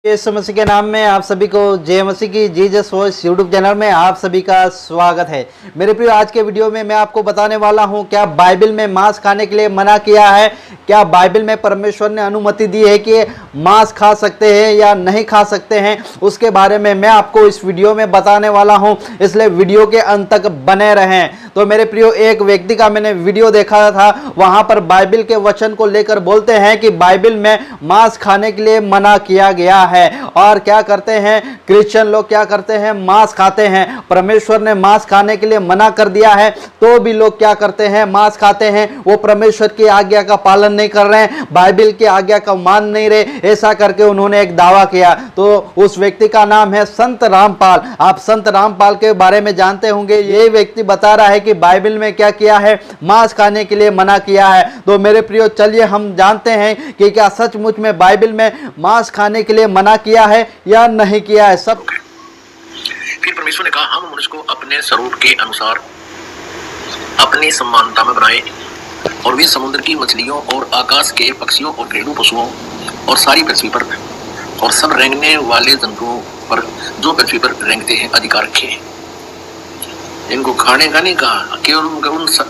यीशु मसीह के नाम में आप सभी को जय मसीह की जीसस वॉइस यूट्यूब चैनल में आप सभी का स्वागत है। मेरे प्रिय, आज के वीडियो में मैं आपको बताने वाला हूं क्या बाइबल में मांस खाने के लिए मना किया है, क्या बाइबल में परमेश्वर ने अनुमति दी है कि मांस खा सकते हैं या नहीं खा सकते हैं, उसके बारे में मैं आपको इस वीडियो में बताने वाला हूं, इसलिए वीडियो के अंत तक बने रहें। तो मेरे प्रियो, एक व्यक्ति का मैंने वीडियो देखा था, वहां पर बाइबल के वचन को लेकर बोलते हैं कि बाइबल में मांस खाने के लिए मना किया गया है। और क्या करते हैं क्रिश्चियन लोग, क्या करते हैं, मांस खाते हैं। परमेश्वर ने मांस खाने के लिए मना कर दिया है तो भी लोग क्या करते हैं, मांस खाते हैं। वो परमेश्वर की आज्ञा का पालन नहीं कर रहे हैं, बाइबल की आज्ञा का मान नहीं रहे, ऐसा करके उन्होंने एक दावा किया। तो उस व्यक्ति का नाम है संत रामपाल। आप संत रामपाल के बारे में जानते होंगे। ये व्यक्ति बता रहा है कि बाइबल में क्या किया है, मांस खाने के लिए मना किया है। तो मेरे प्रियो, चलिए हम जानते हैं कि क्या सचमुच में बाइबल में मांस खाने के लिए मना किया है या नहीं किया है। सब फिर परमेश्वर ने कहा, हम मनुष्य को अपने स्वरूप के अनुसार अपनी समानता में बनाए, और वे समुद्र की मछलियों और आकाश के पक्षियों और घरेलू पशुओं और सारी पृथ्वी पर और सब रेंगने वाले जंतुओं पर जो पृथ्वी पर रेंगते हैं अधिकार रखे। इनको खाने का नहीं कहा, केवल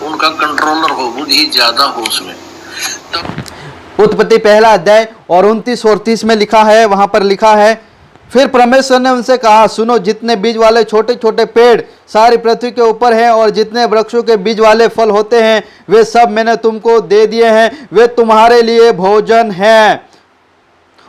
उनका कंट्रोलर हो, बुद्धि ज्यादा हो उसमें। तब उत्पत्ति पहला अध्याय और 29 और 30 में लिखा है, वहां पर लिखा है, फिर परमेश्वर ने उनसे कहा, सुनो, जितने बीज वाले छोटे छोटे पेड़ सारी पृथ्वी के ऊपर हैं और जितने वृक्षों के बीज वाले फल होते हैं वे सब मैंने तुमको दे दिए हैं, वे तुम्हारे लिए भोजन हैं।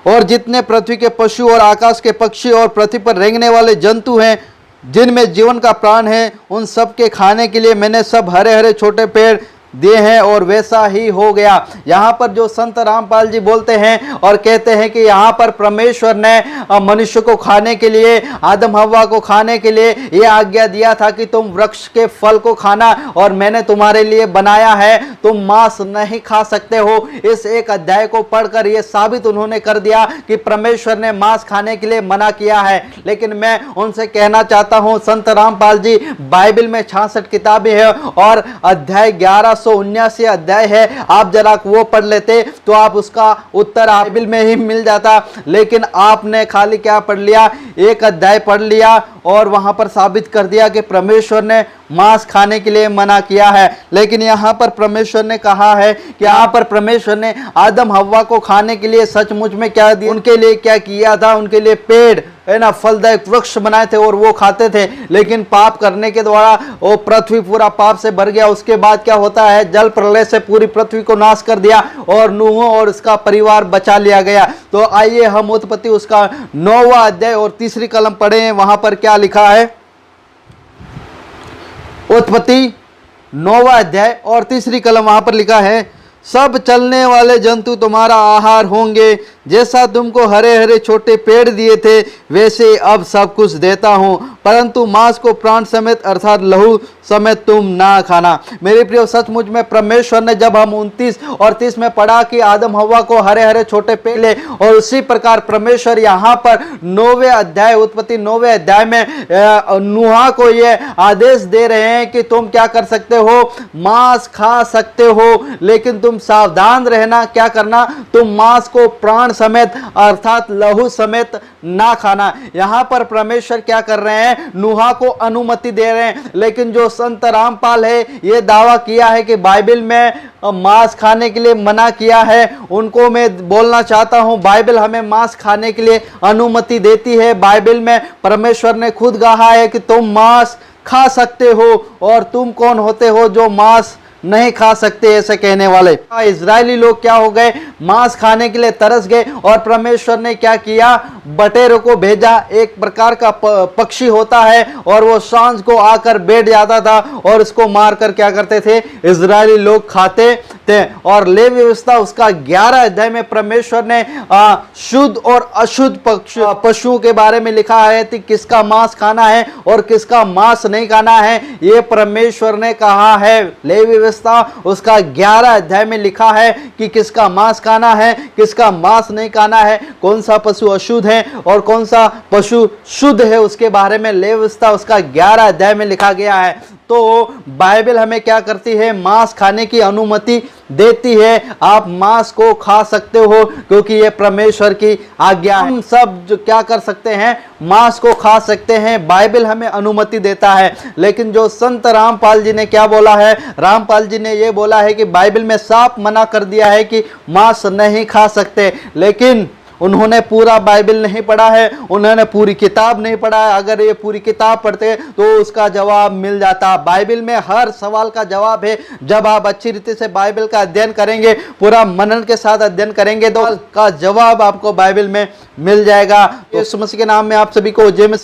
और जितने पृथ्वी के पशु और आकाश के पक्षी और पृथ्वी पर रेंगने वाले जंतु हैं जिनमें जीवन का प्राण है, उन सब के खाने के लिए मैंने सब हरे हरे छोटे पेड़ दिए हैं। और वैसा ही हो गया। यहाँ पर जो संत रामपाल जी बोलते हैं और कहते हैं कि यहाँ पर परमेश्वर ने मनुष्य को खाने के लिए, आदम हव्वा को खाने के लिए ये आज्ञा दिया था कि तुम वृक्ष के फल को खाना और मैंने तुम्हारे लिए बनाया है, तुम मांस नहीं खा सकते हो। इस एक अध्याय को पढ़कर ये साबित उन्होंने कर दिया कि परमेश्वर ने मांस खाने के लिए मना किया है। लेकिन मैं उनसे कहना चाहता हूँ, संत रामपाल जी, बाइबल में 66 किताबें हैं और अध्याय 1179 अध्याय है, आप जरा वो पढ़ लेते तो आप उसका उत्तर बाइबल में ही मिल जाता। लेकिन आपने खाली क्या पढ़ लिया, एक अध्याय पढ़ लिया और वहां पर साबित कर दिया कि परमेश्वर ने मांस खाने के लिए मना किया है। लेकिन यहाँ पर परमेश्वर ने कहा है कि यहाँ पर परमेश्वर ने आदम हव्वा को खाने के लिए सचमुच में क्या दिया, उनके लिए क्या किया था, उनके लिए पेड़ है ना, फलदायक वृक्ष बनाए थे और वो खाते थे। लेकिन पाप करने के द्वारा वो पृथ्वी पूरा पाप से भर गया। उसके बाद क्या होता है, जल प्रलय से पूरी पृथ्वी को नाश कर दिया और नूह और उसका परिवार बचा लिया गया। तो आइए हम उत्पत्ति उसका 9वां अध्याय और 3री कलम पढ़े। वहां पर क्या लिखा है, उत्पत्ति 9वां अध्याय और 3री कलम, वहां पर लिखा है, सब चलने वाले जंतु तुम्हारा आहार होंगे, जैसा तुमको हरे हरे छोटे पेड़ दिए थे वैसे अब सब कुछ देता हूं, परंतु मांस को प्राण समेत अर्थात लहू समेत तुम ना खाना। मेरे प्रियो, सचमुच में परमेश्वर ने, जब हम 29 और 30 में पढ़ा कि आदम हव्वा को हरे हरे छोटे पेड़ ले, और उसी प्रकार परमेश्वर यहाँ पर 9वें अध्याय, उत्पत्ति 9वें अध्याय में नूह को ये आदेश दे रहे हैं कि तुम क्या कर सकते हो, मांस खा सकते हो, लेकिन तुम सावधान रहना, क्या करना, तुम मांस को प्राण समेत अर्थात लहू समेत ना खाना। यहां पर परमेश्वर क्या कर रहे हैं, नूह को अनुमति दे रहे हैं। लेकिन जो संत रामपाल है, ये दावा किया है कि बाइबल में मांस खाने के लिए मना किया है, उनको मैं बोलना चाहता हूं, बाइबल हमें मांस खाने के लिए अनुमति देती है। बाइबल में परमेश्वर ने खुद कहा है कि तुम मांस खा सकते हो, और तुम कौन होते हो जो मांस नहीं खा सकते ऐसे कहने वाले। इजरायली लोग क्या हो गए, मांस खाने के लिए तरस गए, और परमेश्वर ने क्या किया, बटेरों को भेजा। एक प्रकार का पक्षी होता है और वो सांझ को आकर बैठ जाता था और उसको मारकर क्या करते थे, इजरायली लोग खाते थे। और लेवी व्यवस्था उसका 11 अध्याय में परमेश्वर ने शुद्ध और अशुद्ध पशुओं के बारे में लिखा है कि किसका मांस खाना है और किसका मांस नहीं खाना है, ये परमेश्वर ने कहा है। लेवी उसका 11 अध्याय में लिखा है कि किसका मांस खाना है, किसका मांस नहीं खाना है, कौन सा पशु अशुद्ध है और कौन सा पशु शुद्ध है, उसके बारे में लेवी व्यवस्था उसका 11 अध्याय में लिखा गया है। तो बाइबल हमें क्या करती है, मांस खाने की अनुमति देती है, आप मांस को खा सकते हो क्योंकि ये परमेश्वर की आज्ञा है। हम सब जो क्या कर सकते हैं, मांस को खा सकते हैं, बाइबल हमें अनुमति देता है। लेकिन जो संत रामपाल जी ने क्या बोला है, रामपाल जी ने ये बोला है कि बाइबल में साफ मना कर दिया है कि मांस नहीं खा सकते, लेकिन उन्होंने पूरा बाइबल नहीं पढ़ा है, उन्होंने पूरी किताब नहीं पढ़ा है। अगर ये पूरी किताब पढ़ते तो उसका जवाब मिल जाता। बाइबल में हर सवाल का जवाब है। जब आप अच्छी रीति से बाइबल का अध्ययन करेंगे, पूरा मनन के साथ अध्ययन करेंगे, तो का जवाब आपको बाइबल में मिल जाएगा। यीशु मसीह के नाम में आप सभी को जय मसीह।